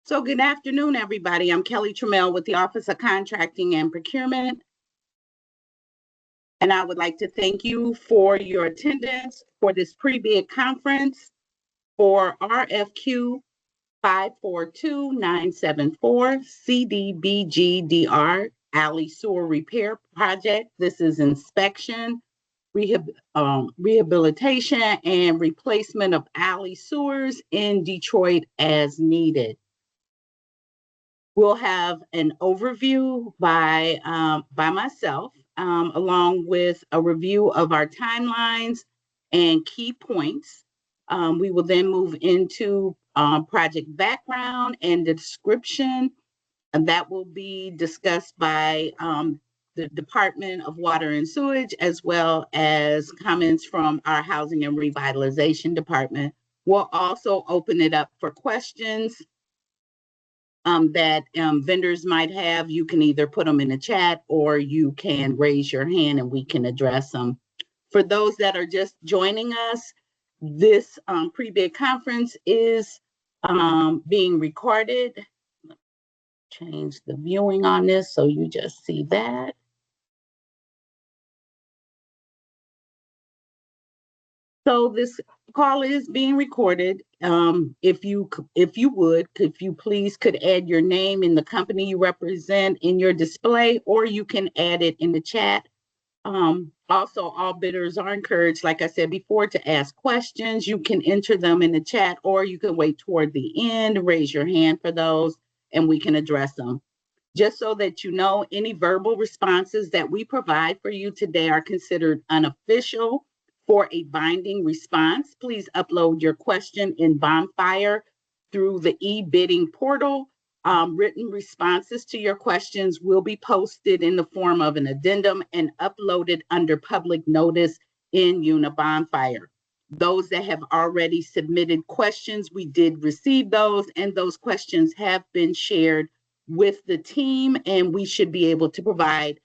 So good afternoon, everybody. I'm Kelly Trammell with the Office of Contracting and Procurement. And I would like to thank you for your attendance for this pre-bid conference for RFQ 542974 CDBG Alley Sewer Repair Project. This is inspection, rehabilitation, and replacement of alley sewers in Detroit as needed. We'll have an overview by myself, along with a review of our timelines and key points. We will then move into project background and the description, and that will be discussed by the Department of Water and Sewage, as well as comments from our Housing and Revitalization Department. We'll also open it up for questions that vendors might have. You can either put them in the chat or you can raise your hand and we can address them. For those that are just joining us, this pre-bid conference is being recorded. Change the viewing on this so you just see that. So this call is being recorded. If you please could add your name and the company you represent in your display, or you can add it in the chat. Also, all bidders are encouraged, like I said before, to ask questions. You can enter them in the chat, or you can wait toward the end, raise your hand for those, and we can address them. Just so that you know, any verbal responses that we provide for you today are considered unofficial. For a binding response, please upload your question in Bonfire through the e-bidding portal. Written responses to your questions will be posted in the form of an addendum and uploaded under public notice in Bonfire. Those that have already submitted questions, we did receive those, and those questions have been shared with the team, and we should be able to provide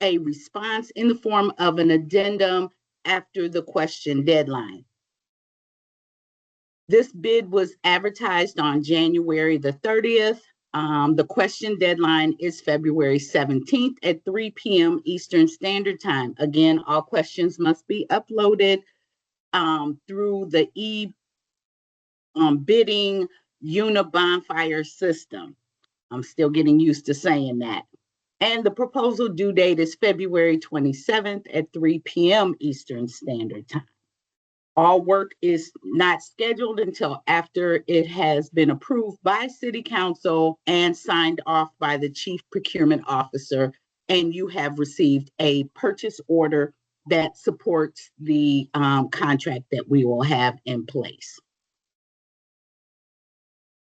a response in the form of an addendum after the question deadline. This bid was advertised on January the 30th. The question deadline is February 17th at 3 p.m. Eastern Standard Time. Again, all questions must be uploaded through the bidding Bonfire system. I'm still getting used to saying that. And the proposal due date is February 27th at 3 p.m. Eastern Standard Time. All work is not scheduled until after it has been approved by City Council and signed off by the Chief Procurement Officer, and you have received a purchase order that supports the contract that we will have in place.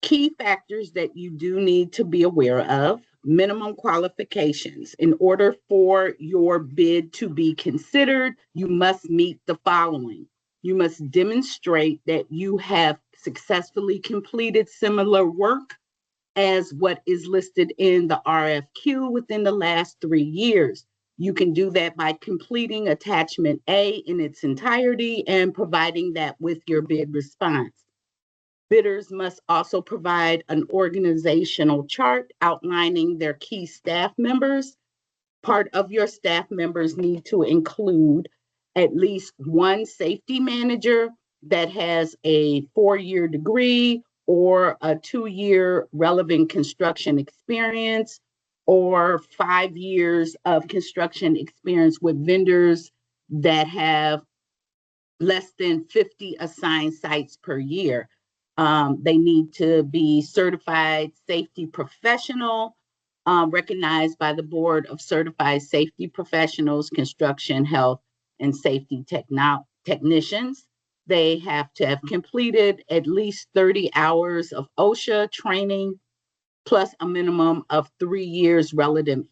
Key factors that you do need to be aware of: minimum qualifications. In order for your bid to be considered, you must meet the following. You must demonstrate that you have successfully completed similar work as what is listed in the RFQ within the last 3 years. You can do that by completing attachment A in its entirety and providing that with your bid response. Bidders must also provide an organizational chart outlining their key staff members. Part of your staff members need to include at least one safety manager that has a 4-year degree or a 2-year relevant construction experience, or 5 years of construction experience with vendors that have less than 50 assigned sites per year. They need to be certified safety professional, recognized by the Board of Certified Safety Professionals, Construction, Health, and Safety Technicians. They have to have completed at least 30 hours of OSHA training, plus a minimum of 3 years relevant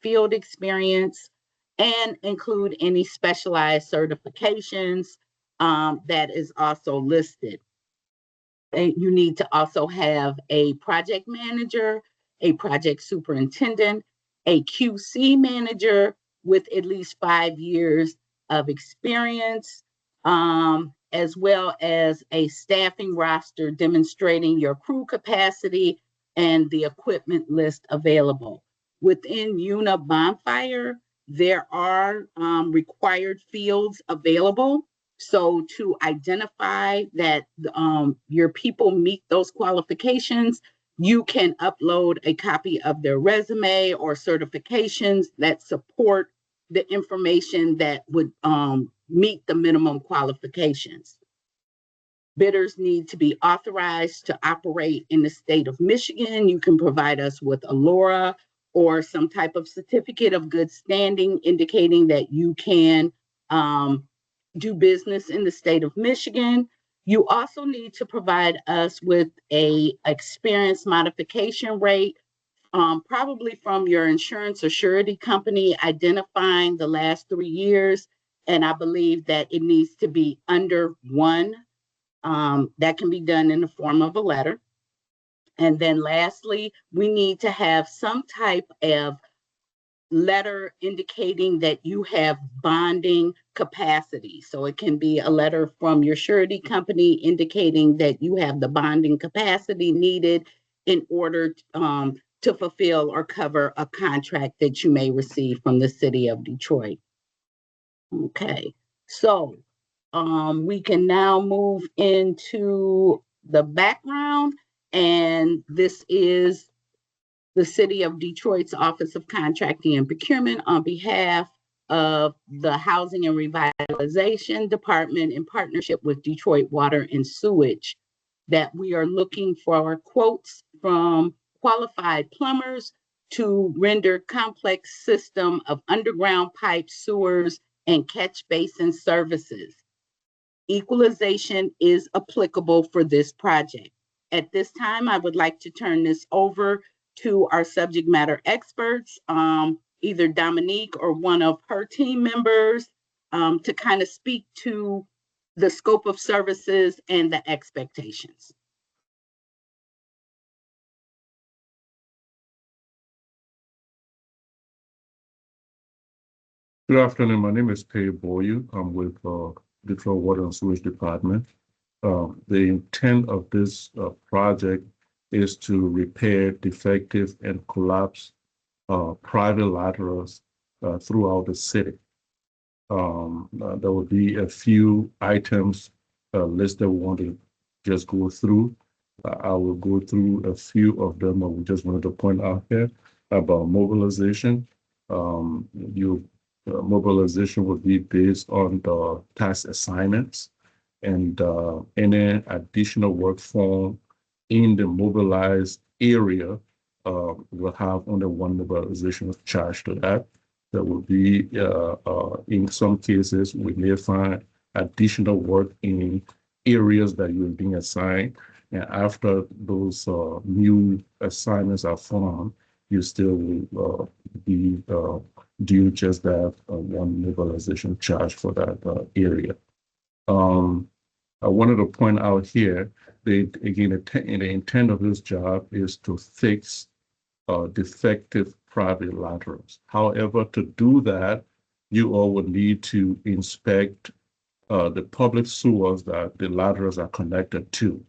field experience, and include any specialized certifications that is also listed. You need to also have a project manager, a project superintendent, a QC manager with at least 5 years of experience, as well as a staffing roster demonstrating your crew capacity and the equipment list available. Within UNA Bonfire, there are required fields available. So to identify that your people meet those qualifications, you can upload a copy of their resume or certifications that support the information that would meet the minimum qualifications. Bidders need to be authorized to operate in the state of Michigan. You can provide us with a LORA or some type of certificate of good standing indicating that you can do business in the state of Michigan. You also need to provide us with a experience modification rate, probably from your insurance or surety company, identifying the last 3 years. And I believe that it needs to be under 1. That can be done in the form of a letter. And then lastly, we need to have some type of letter indicating that you have bonding capacity. So it can be a letter from your surety company indicating that you have the bonding capacity needed in order to fulfill or cover a contract that you may receive from the city of Detroit. Okay, so we can now move into the background, and this is the City of Detroit's Office of Contracting and Procurement on behalf of the Housing and Revitalization Department in partnership with Detroit Water and Sewage, that we are looking for quotes from qualified plumbers to render complex system of underground pipes, sewers, and catch basin services. Equalization is applicable for this project. At this time, I would like to turn this over to our subject matter experts, either Dominique or one of her team members, to kind of speak to the scope of services and the expectations. Good afternoon. My name is Pei Boyu. I'm with Detroit Water and Sewage Department. The intent of this project is to repair defective and collapsed private laterals throughout the city. There will be a few items listed we want to just go through. I will go through a few of them. We just wanted to point out here about mobilization. Mobilization will be based on the task assignments, and any additional work form in the mobilized area will have only one mobilization charge to that. There will be, in some cases, we may find additional work in areas that you're being assigned. And after those new assignments are formed, you still will be due just that one mobilization charge for that area. I wanted to point out here that, again, the intent of this job is to fix defective private laterals. However, to do that, you all would need to inspect the public sewers that the laterals are connected to.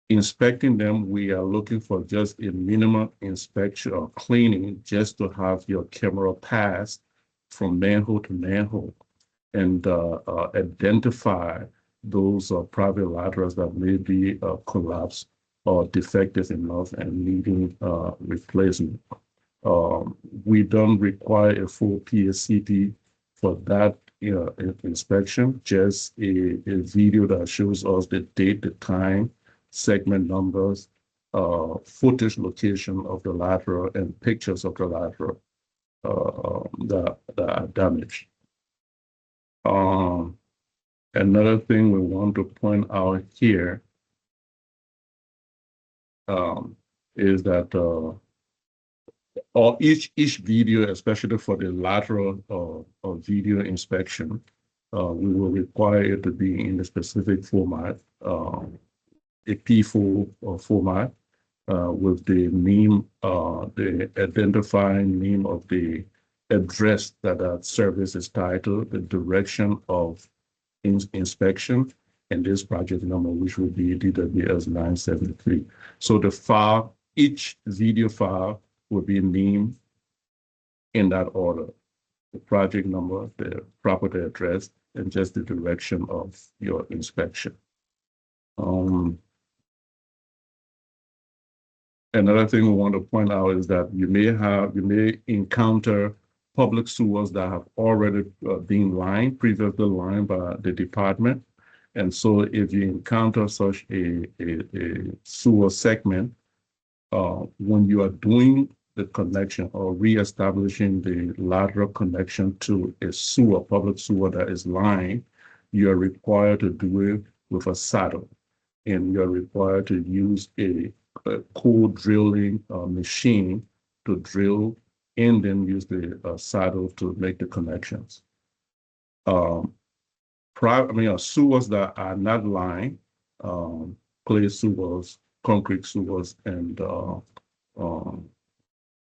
Inspecting them, we are looking for just a minimum inspection or cleaning just to have your camera pass from manhole to manhole and identify those private laterals that may be collapsed or defective enough and needing replacement. We don't require a full PSCP for that inspection, just a video that shows us the date, the time, segment numbers, footage location of the lateral, and pictures of the lateral that are damaged. Another thing we want to point out here is that each video, especially for the lateral or video inspection, we will require it to be in a specific format, a P4 format, with the name, the identifying name of the address that that service is titled, the direction of inspection, and this project number, which will be DWS 973. So the file, each video file will be named in that order: the project number, the property address, and just the direction of your inspection. Another thing we want to point out is that you may encounter public sewers that have already been previously lined by the department. And so if you encounter such a sewer segment, when you are doing the connection or reestablishing the lateral connection to a sewer, public sewer that is lined, you are required to do it with a saddle, and you're required to use a core drilling machine to drill and then use the saddle to make the connections. Sewers that are not lined, clay sewers, concrete sewers, and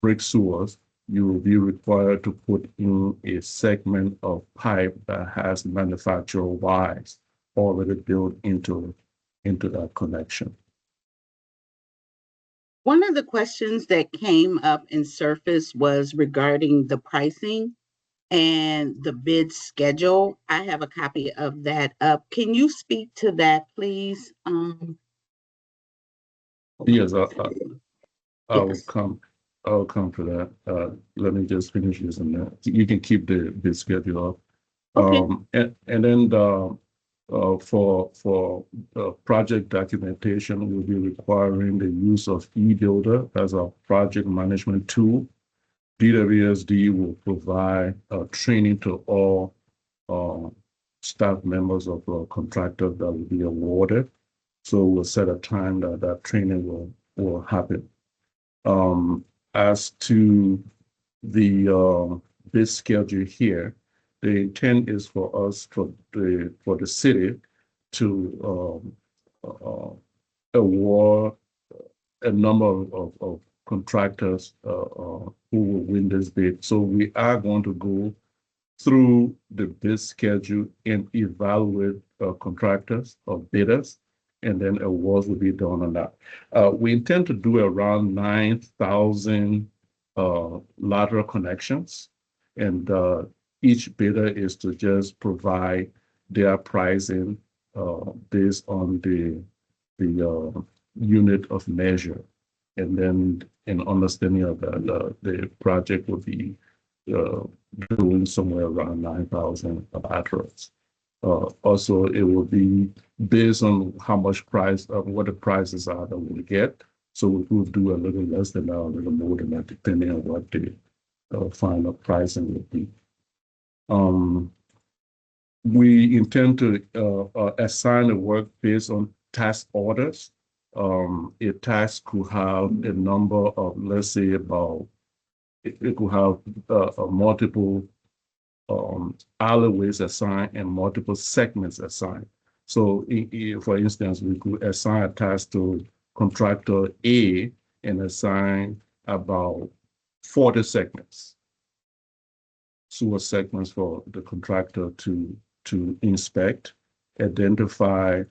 brick sewers, you will be required to put in a segment of pipe that has manufacturer wires already built into that connection. One of the questions that came up and surfaced was regarding the pricing and the bid schedule. I have a copy of that up. Can you speak to that, please? Yes, I'll Yes. come to that. Let me just finish this, and you can keep the bid schedule up. Okay. And then for project documentation, we'll be requiring the use of eBuilder as a project management tool. DWSD will provide training to all staff members of a contractor that will be awarded. So we'll set a time that training will happen. As to the bid schedule here, the intent is for us, for the city, to award a number of contractors who will win this bid. So we are going to go through the bid schedule and evaluate contractors or bidders, and then awards will be done on that. We intend to do around 9,000 lateral connections, and each bidder is to just provide their pricing based on the unit of measure, and then in understanding of that, the project will be doing somewhere around 9,000 laterals. Also, it will be based on how much price, what the prices are that we'll get. So we'll do a little less than that, a little more than that, depending on what the final pricing will be. We intend to assign the work based on task orders. A task could have a number of, let's say, about, it could have multiple alleyways assigned and multiple segments assigned. So for instance, we could assign a task to contractor A and assign about 40 segments, sewer segments for the contractor to inspect, identify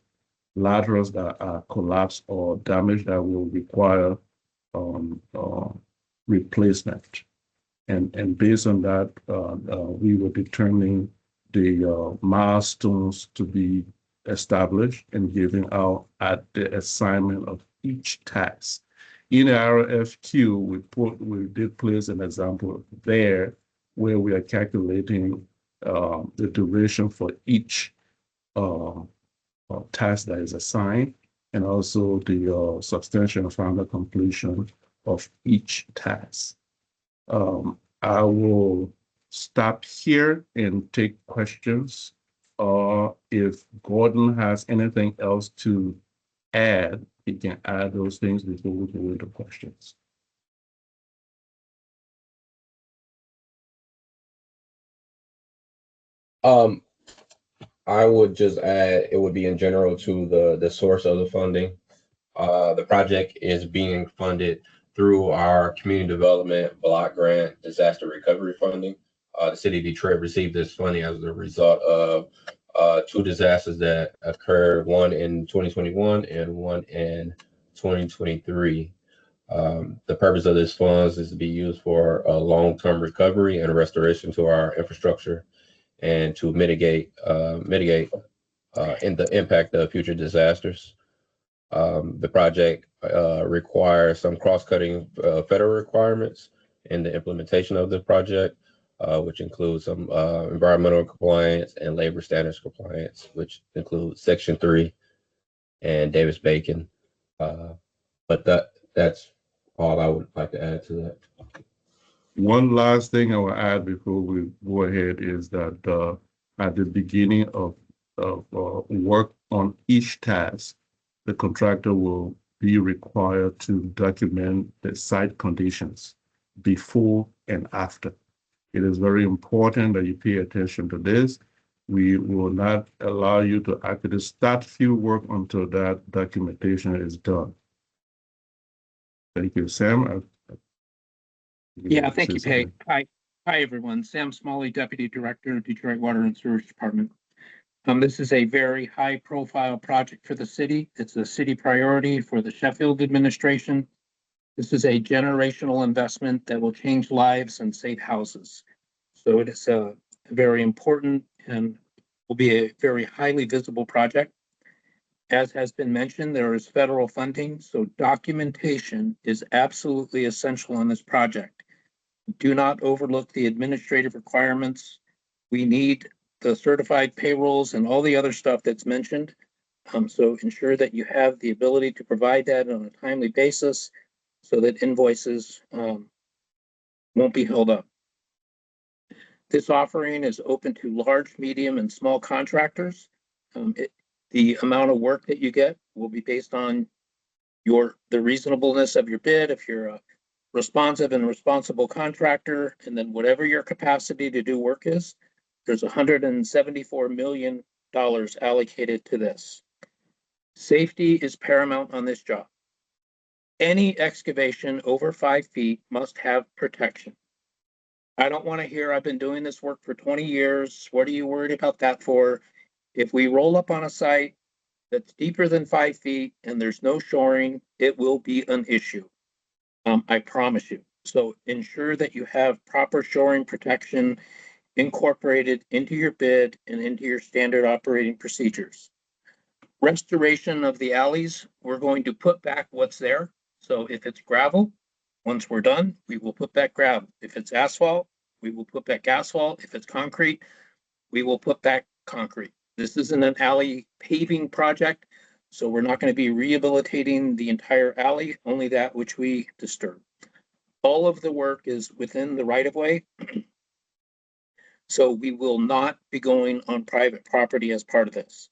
laterals that are collapsed or damaged that will require replacement. And based on that, we will determine the milestones to be established and given out at the assignment of each task. In our RFQ, we did place an example there where we are calculating the duration for each task that is assigned, and also the substantial final completion of each task. I will stop here and take questions. If Gordon has anything else to add, he can add those things before we go into questions. I would just add, it would be in general to the source of the funding. The project is being funded through our community development block grant disaster recovery funding. The city of Detroit received this funding as a result of two disasters that occurred, one in 2021 and one in 2023. The purpose of this funds is to be used for long-term recovery and restoration to our infrastructure and to mitigate in the impact of future disasters. The project requires some cross-cutting federal requirements in the implementation of the project, which includes some environmental compliance and labor standards compliance, which includes Section 3 and Davis-Bacon. But that's all I would like to add to that. One last thing I will add before we go ahead is that at the beginning of work on each task, the contractor will be required to document the site conditions before and after. It is very important that you pay attention to this. We will not allow you to actually start field work until that documentation is done. Thank you, Sam. Yeah, thank you, Pay. Hi, everyone. Sam Smalley, Deputy Director, Detroit Water and Sewage Department. This is a very high-profile project for the city. It's a city priority for the Sheffield administration. This is a generational investment that will change lives and save houses. So it is a very important and will be a very highly visible project. As has been mentioned, there is federal funding, so documentation is absolutely essential on this project. Do not overlook the administrative requirements. We need the certified payrolls and all the other stuff that's mentioned. So ensure that you have the ability to provide that on a timely basis so that invoices won't be held up. This offering is open to large, medium, and small contractors. The amount of work that you get will be based on the reasonableness of your bid. If you're a responsive and responsible contractor, and then whatever your capacity to do work is, there's $174 million allocated to this. Safety is paramount on this job. Any excavation over 5 feet must have protection. I don't want to hear, I've been doing this work for 20 years. What are you worried about that for? If we roll up on a site that's deeper than 5 feet and there's no shoring, it will be an issue. I promise you. So ensure that you have proper shoring protection incorporated into your bid and into your standard operating procedures. Restoration of the alleys, we're going to put back what's there. So if it's gravel, once we're done, we will put back gravel. If it's asphalt, we will put back asphalt. If it's concrete, we will put back concrete. This isn't an alley paving project, so we're not going to be rehabilitating the entire alley, only that which we disturb. All of the work is within the right-of-way, so we will not be going on private property as part of this.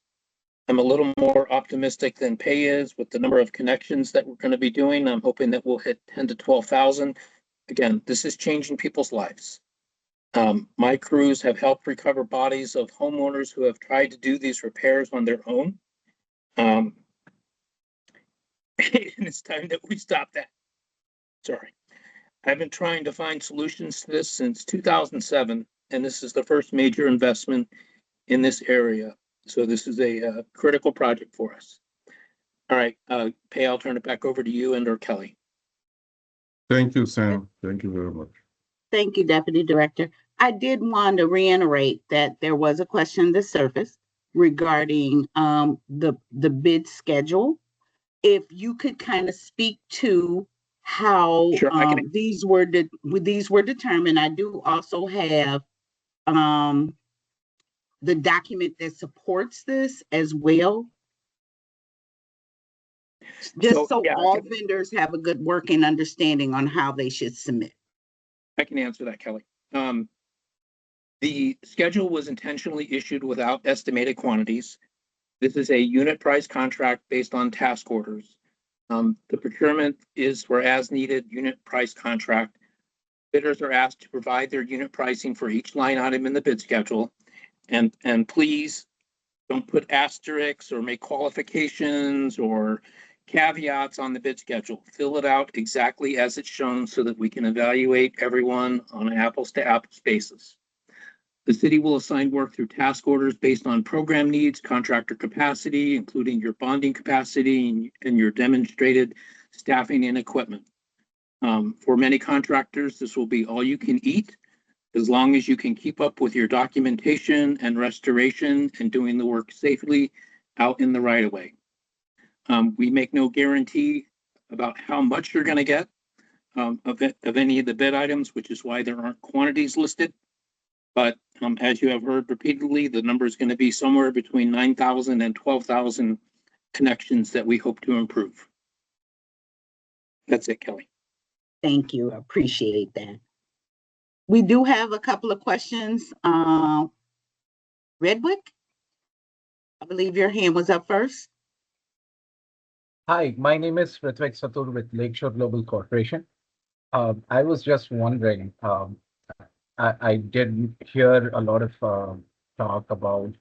I'm a little more optimistic than Pay is with the number of connections that we're going to be doing. I'm hoping that we'll hit 10 to 12,000. Again, this is changing people's lives. My crews have helped recover bodies of homeowners who have tried to do these repairs on their own. And it's time that we stop that. Sorry. I've been trying to find solutions to this since 2007, and this is the first major investment in this area. So this is a critical project for us. All right, Pay, I'll turn it back over to you and or Kelly. Thank you, Sam. Thank you very much. Thank you, Deputy Director. I did want to reiterate that there was a question that surfaced regarding the bid schedule. If you could kind of speak to how Sure, these were determined. I do also have the document that supports this as well. Just so all vendors have a good working understanding on how they should submit. I can answer that, Kelly. The schedule was intentionally issued without estimated quantities. This is a unit price contract based on task orders. The procurement is for as needed unit price contract. Bidders are asked to provide their unit pricing for each line item in the bid schedule. And please don't put asterisks or make qualifications or caveats on the bid schedule. Fill it out exactly as it's shown so that we can evaluate everyone on an apples to apples basis. The city will assign work through task orders based on program needs, contractor capacity, including your bonding capacity and your demonstrated staffing and equipment. For many contractors, this will be all you can eat, as long as you can keep up with your documentation and restoration and doing the work safely out in the right of way. We make no guarantee about how much you're going to get of any of the bid items, which is why there aren't quantities listed. But as you have heard repeatedly, the number is going to be somewhere between 9,000 and 12,000 connections that we hope to improve. That's it, Kelly. Thank you. I appreciate that. We do have a couple of questions. Redwick, I believe your hand was up first. Hi, my name is Ritvik Satur with Lakeshore Global Corporation. I was just wondering, I did hear a lot of talk about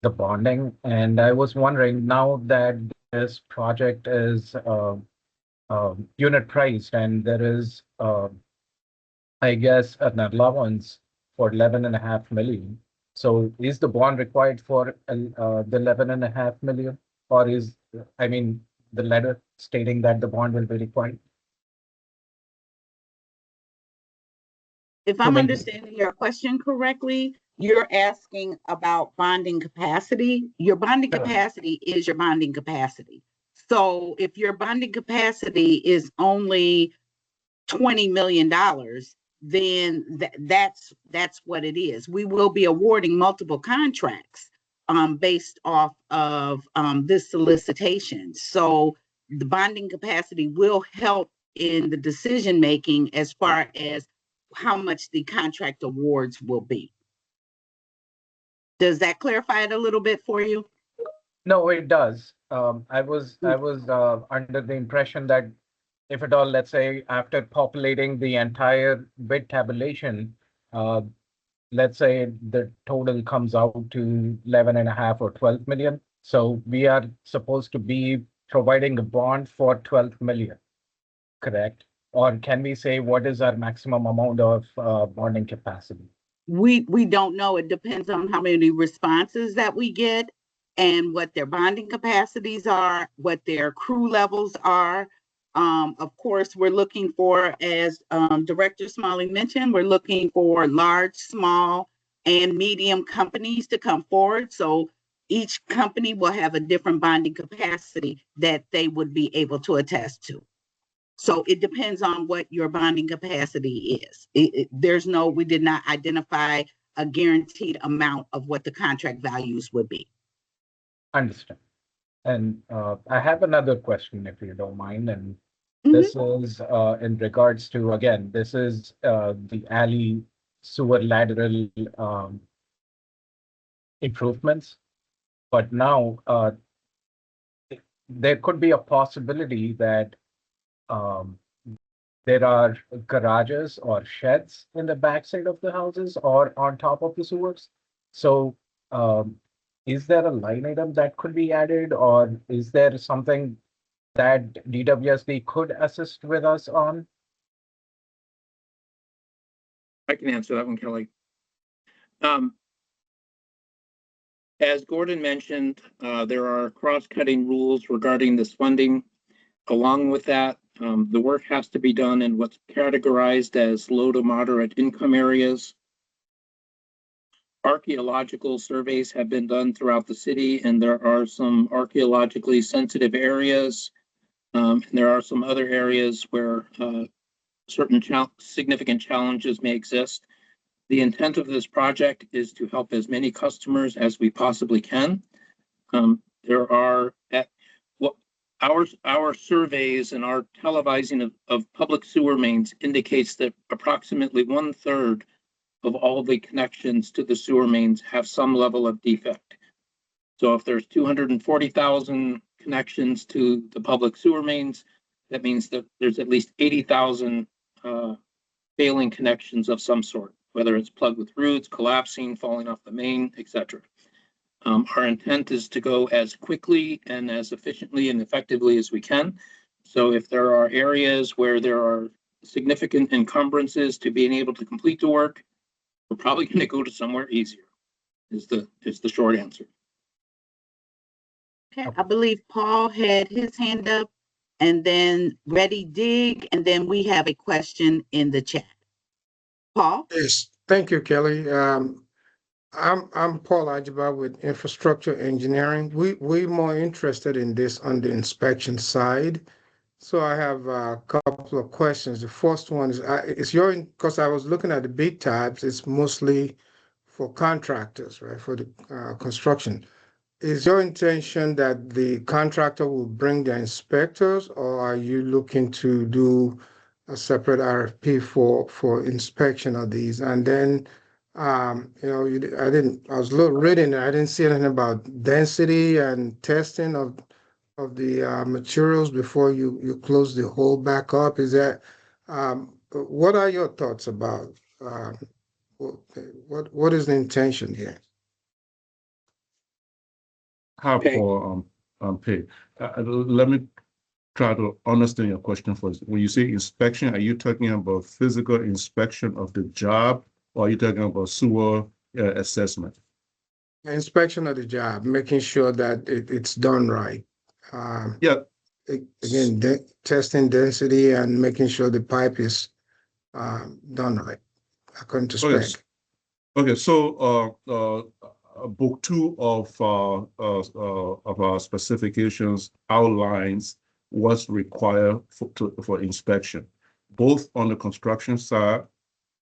the bonding, and I was wondering, now that this project is unit priced and there is, I guess, an allowance for 11.5 million. So is the bond required for the 11.5 million, or is, I mean, the letter stating that the bond will be required? If I'm understanding your question correctly, you're asking about bonding capacity. Your bonding capacity is your bonding capacity. So if your bonding capacity is only $20 million, then that's what it is. We will be awarding multiple contracts based off of this solicitation. So the bonding capacity will help in the decision making as far as how much the contract awards will be. Does that clarify it a little bit for you? No, it does. I was under the impression that if at all, let's say after populating the entire bid tabulation, let's say the total comes out to 11.5 or 12 million. So we are supposed to be providing a bond for 12 million, correct? Or can we say what is our maximum amount of bonding capacity? We don't know. It depends on how many responses that we get and what their bonding capacities are, what their crew levels are. Of course, we're looking for, as Director Smalley mentioned, we're looking for large, small, and medium companies to come forward. So each company will have a different bonding capacity that they would be able to attest to. So it depends on what your bonding capacity is. We did not identify a guaranteed amount of what the contract values would be. Understand. And I have another question, if you don't mind. And this is in regards to, again, this is the alley sewer lateral improvements. But now there could be a possibility that there are garages or sheds in the backside of the houses or on top of the sewers. So is there a line item that could be added, or is there something that DWSD could assist with us on? I can answer that one, Kelly. As Gordon mentioned, there are cross-cutting rules regarding this funding. Along with that, the work has to be done in what's categorized as low to moderate income areas. Archaeological surveys have been done throughout the city, and there are some archaeologically sensitive areas. And there are some other areas where certain significant challenges may exist. The intent of this project is to help as many customers as we possibly can. There are our surveys and our televising of public sewer mains indicates that approximately 1/3 of all the connections to the sewer mains have some level of defect. So if there's 240,000 connections to the public sewer mains, that means that there's at least 80,000 failing connections of some sort, whether it's plugged with roots, collapsing, falling off the main, etc. Our intent is to go as quickly and as efficiently and effectively as we can. So if there are areas where there are significant encumbrances to being able to complete the work, We're probably going to go to somewhere easier. Is the short answer. Okay, I believe Paul had his hand up, and then Ready Dig, and then we have a question in the chat. Paul? Yes, thank you, Kelly. I'm Paul Ajiba with Infrastructure Engineering. We're more interested in this on the inspection side. So I have a couple of questions. The first one is because I was looking at the bid types, it's mostly for contractors, right, for the construction. Is your intention that the contractor will bring the inspectors, or are you looking to do a separate RFP for inspection of these? And then, I was reading, I didn't see anything about density and testing of the materials before you close the hole back up. What are your thoughts about what is the intention here? How Okay. for pay? Let me try to understand your question first. When you say inspection, are you talking about physical inspection of the job, or are you talking about sewer assessment? Inspection of the job, making sure that it's done right. Yeah. Again, testing density and making sure the pipe is done right according to spec. Okay, so book 2 of our specifications outlines what's required for inspection, both on the construction side,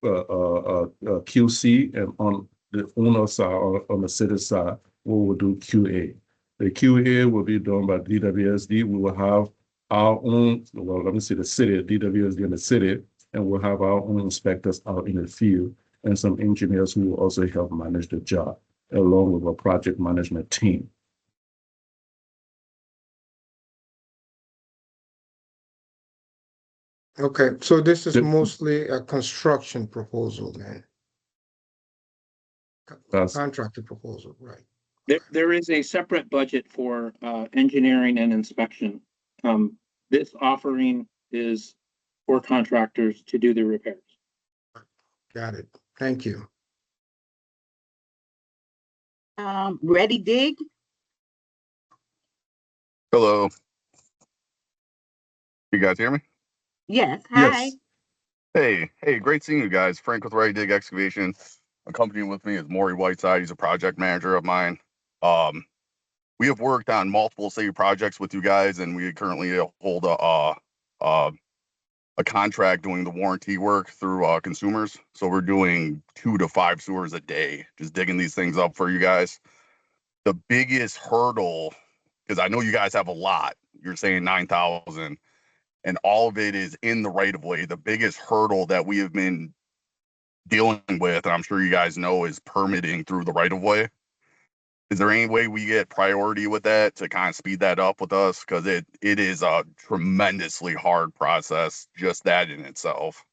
QC, and on the owner side, on the city side, we will do QA. The QA will be done by DWSD. We will have our own, well, let me say the city, DWSD in the city, and we'll have our own inspectors out in the field and some engineers who will also help manage the job, along with a project management team. Okay, so this is mostly a construction proposal then? Contractor proposal, right? There is a separate budget for engineering and inspection. This offering is for contractors to do the repairs. Got it. Thank you. Ready Dig? Hello. You guys hear me? Yes. Hi. Yes. Hey, great seeing you guys. Frank with Ready Dig Excavation. Accompanying with me is Maury Whiteside. He's a project manager of mine. We have worked on multiple city projects with you guys, and we currently hold a contract doing the warranty work through consumers. So we're doing 2 to 5 sewers a day, just digging these things up for you guys. The biggest hurdle, because I know you guys have a lot, you're saying 9,000, and all of it is in the right of way. The biggest hurdle that we have been dealing with, and I'm sure you guys know, is permitting through the right of way. Is there any way we get priority with that to kind of speed that up with us? Because it is a tremendously hard process, just that in itself.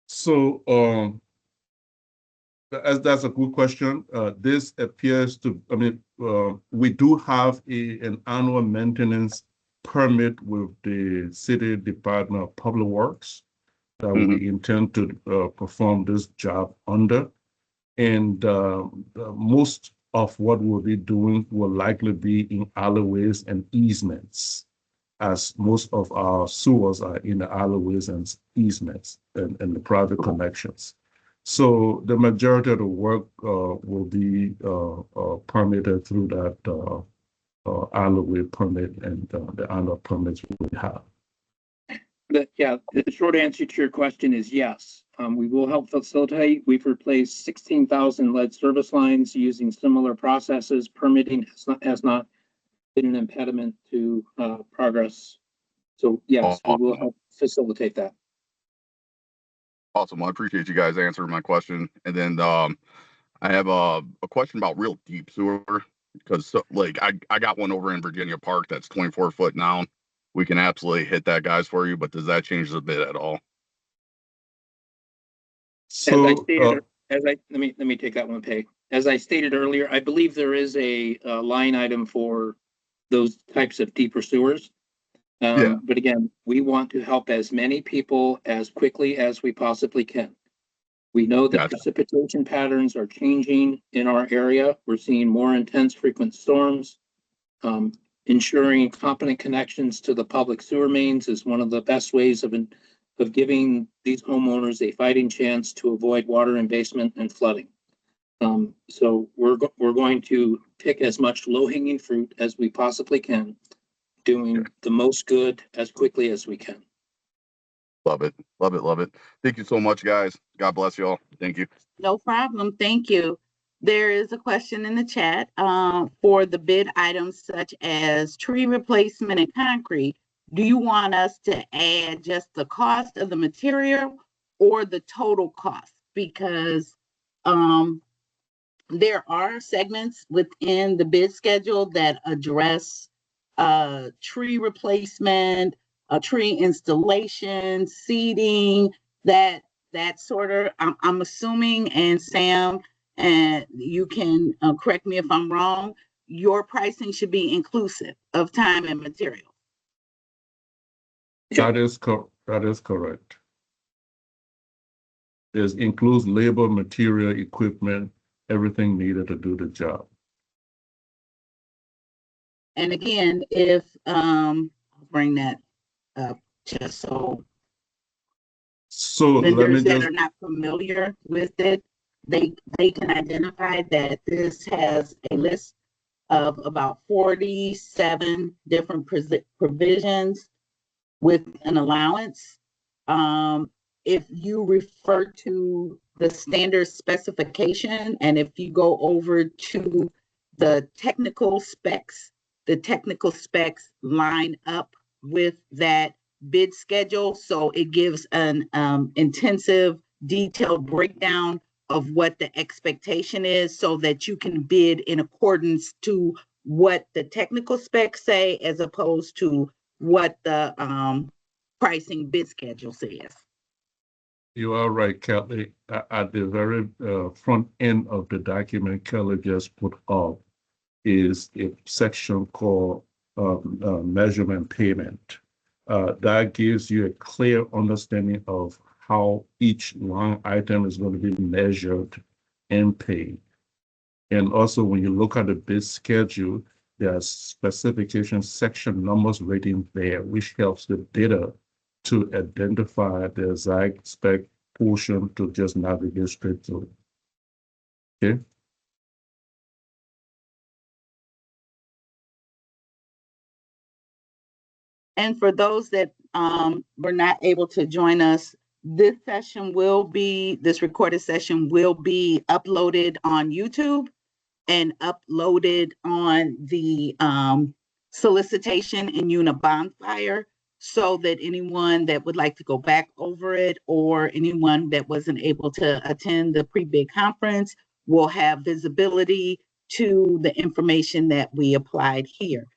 So that's a good question. This appears to, we do have an annual maintenance permit with the City Department of Public Works that we intend to perform this job under. And most of what we'll be doing will likely be in alleyways and easements, as most of our sewers are in the alleyways and easements and the private connections. So the majority of the work will be permitted through that alleyway permit and the annual permits we have. The short answer to your question is yes. We will help facilitate. We've replaced 16,000 lead service lines using similar processes. Permitting has not been an impediment to progress. So yes, we will help facilitate that. Awesome. Well, I appreciate you guys answering my question. And then I have a question about real deep sewer, because I got one over in Virginia Park that's 24 foot now. We can absolutely hit that, guys, for you, but does that change the bid at all? So let me take that one, Peg. As I stated earlier, I believe there is a line item for those types of deeper sewers. Yeah. But again, we want to help as many people as quickly as we possibly can. We know that Gotcha. precipitation patterns are changing in our area. We're seeing more intense frequent storms. Ensuring competent connections to the public sewer mains is one of the best ways of giving these homeowners a fighting chance to avoid water embasement and flooding. So we're going to pick as much low-hanging fruit as we possibly can, doing the most good as quickly as we can. Love it. Love it. Love it. Thank you so much, guys. God bless you all. Thank you. No problem. Thank you. There is a question in the chat for the bid items such as tree replacement and concrete. Do you want us to add just the cost of the material or the total cost? Because there are segments within the bid schedule that address tree replacement, tree installation, seeding, that sort of, I'm assuming, and Sam, and you can correct me if I'm wrong, your pricing should be inclusive of time and material. That is correct. This includes labor, material, equipment, everything needed to do the job. And again, if I'll bring that up just so let me vendors that just are not familiar with it, they can identify that this has a list of about 47 different provisions with an allowance. If you refer to the standard specification, and if you go over to the technical specs line up with that bid schedule. So it gives an intensive, detailed breakdown of what the expectation is so that you can bid in accordance to what the technical specs say as opposed to what the pricing bid schedule says. You are right, Kelly. At the very front end of the document Kelly just put up is a section called measurement payment. That gives you a clear understanding of how each line item is going to be measured and paid. And also, when you look at the bid schedule, there are specification section numbers written there, which helps the bidder to identify the exact spec portion to just navigate straight through. Okay. And for those that were not able to join us, this recorded session will be uploaded on YouTube and uploaded on the solicitation in Unibonfire, so that anyone that would like to go back over it or anyone that wasn't able to attend the pre-bid conference will have visibility to the information that we applied here.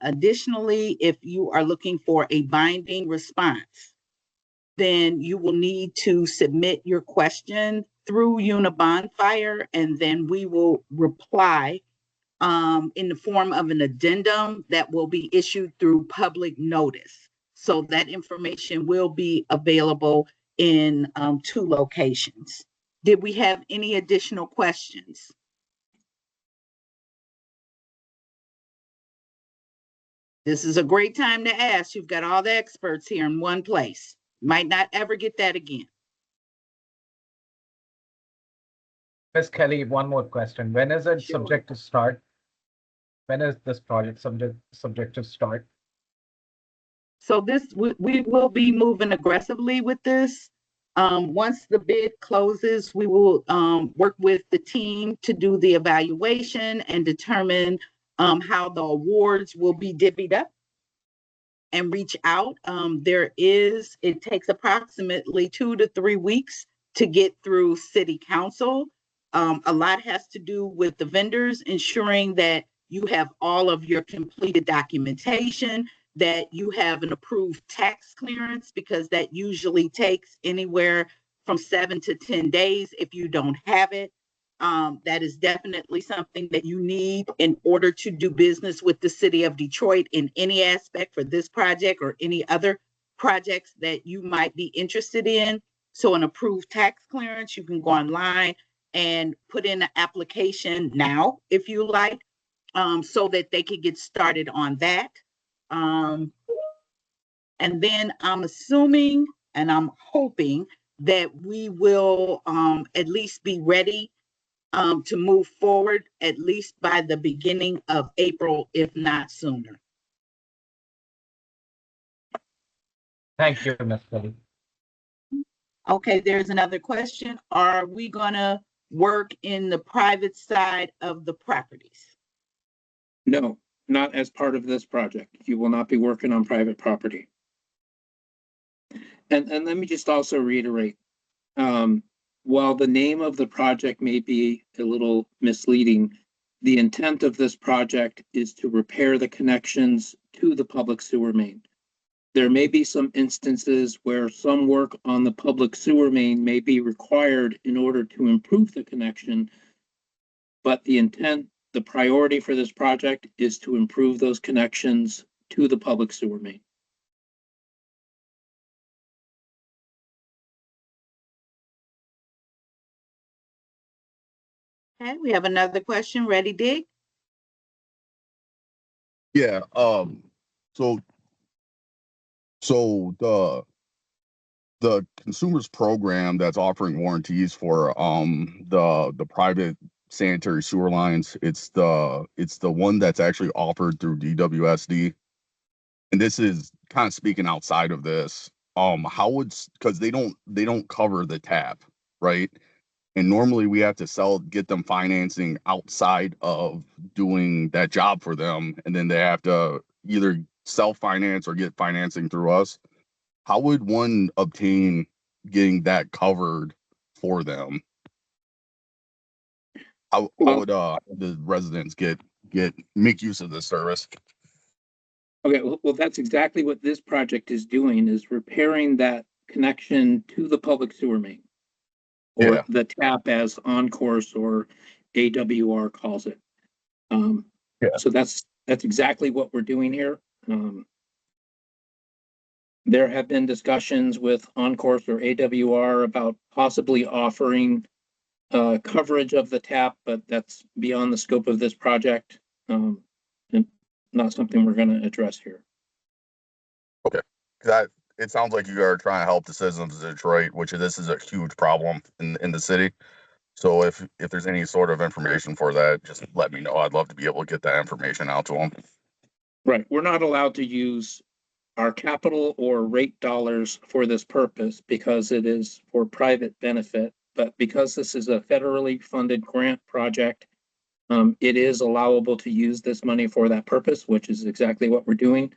Additionally, if you are looking for a binding response, then you will need to submit your question through Unibonfire, and then we will reply in the form of an addendum that will be issued through public notice. So that information will be available in 2 locations. Did we have any additional questions? This is a great time to ask. You've got all the experts here in one place. Might not ever get that again. Ms. Kelly, one more question. When is it Sure. subject to start? When is this project subject to start? So we will be moving aggressively with this. Once the bid closes, we will work with the team to do the evaluation and determine how the awards will be divvied up and reach out. It takes approximately 2 to 3 weeks to get through city council. A lot has to do with the vendors ensuring that you have all of your completed documentation, that you have an approved tax clearance, because that usually takes anywhere from 7 to 10 days if you don't have it. That is definitely something that you need in order to do business with the city of Detroit in any aspect for this project or any other projects that you might be interested in. So an approved tax clearance, you can go online and put in an application now if you like, so that they can get started on that. And then I'm assuming and I'm hoping that we will at least be ready to move forward at least by the beginning of April, if not sooner. Thank you, Ms. Kelly. Okay, there's another question. Are we gonna work in the private side of the properties? No, not as part of this project. You will not be working on private property. And let me just also reiterate, while the name of the project may be a little misleading, the intent of this project is to repair the connections to the public sewer main. There may be some instances where some work on the public sewer main may be required in order to improve the connection, but the intent, the priority for this project is to improve those connections to the public sewer main. Okay, we have another question. Ready, Dig? Yeah. So the consumers program that's offering warranties for the private sanitary sewer lines, it's the one that's actually offered through DWSD. And this is kind of speaking outside of this. How would, because they don't cover the tap, right? And normally we have to get them financing outside of doing that job for them, and then they have to either self-finance or get financing through us. How would one obtain getting that covered for them? How would the residents make use of this service? Okay, well, that's exactly what this project is doing, is repairing that connection to the public sewer main. Or Yeah. the tap, as OnCourse or AWR calls it. Yeah. So that's exactly what we're doing here. There have been discussions with OnCourse or AWR about possibly offering coverage of the tap, but that's beyond the scope of this project, and not something we're going to address here. Okay. It sounds like you are trying to help the citizens of Detroit, which this is a huge problem in the city. So if there's any sort of information for that, just let me know. I'd love to be able to get that information out to them. Right. We're not allowed to use our capital or rate dollars for this purpose because it is for private benefit. But because this is a federally funded grant project, it is allowable to use this money for that purpose, which is exactly what we're doing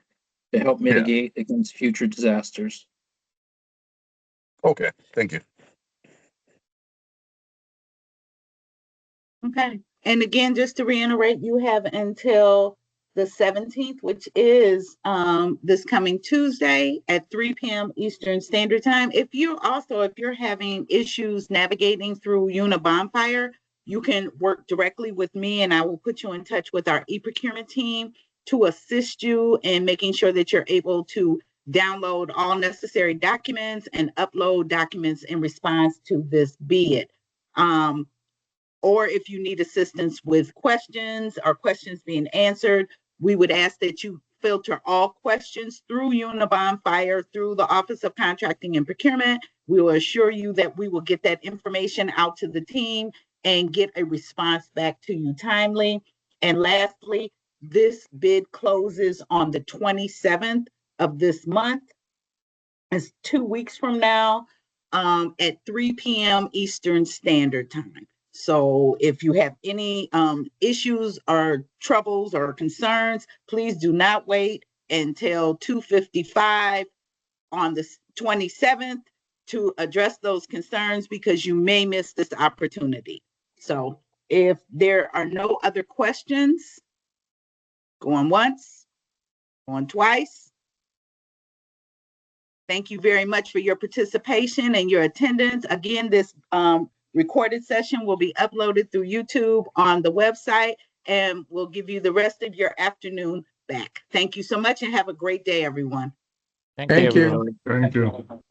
to help mitigate against future disasters. Okay, thank you. Okay. And again, just to reiterate, you have until the 17th, which is this coming Tuesday at 3 p.m. Eastern Standard Time. If you're having issues navigating through Unibonfire, you can work directly with me and I will put you in touch with our e-procurement team to assist you in making sure that you're able to download all necessary documents and upload documents in response to this bid. Or if you need assistance with questions or questions being answered, we would ask that you filter all questions through Unibonfire, through the Office of Contracting and Procurement. We will assure you that we will get that information out to the team and get a response back to you timely. And lastly, this bid closes on the 27th of this month. It's 2 weeks from now at 3 p.m. Eastern Standard Time. So if you have any issues or troubles or concerns, please do not wait until 2:55 on the 27th to address those concerns because you may miss this opportunity. So if there are no other questions, going once, going twice. Thank you very much for your participation and your attendance. Again, this Recorded session will be uploaded through YouTube on the website, and we'll give you the rest of your afternoon back. Thank you so much and have a great day, everyone. Thank you. Thank you.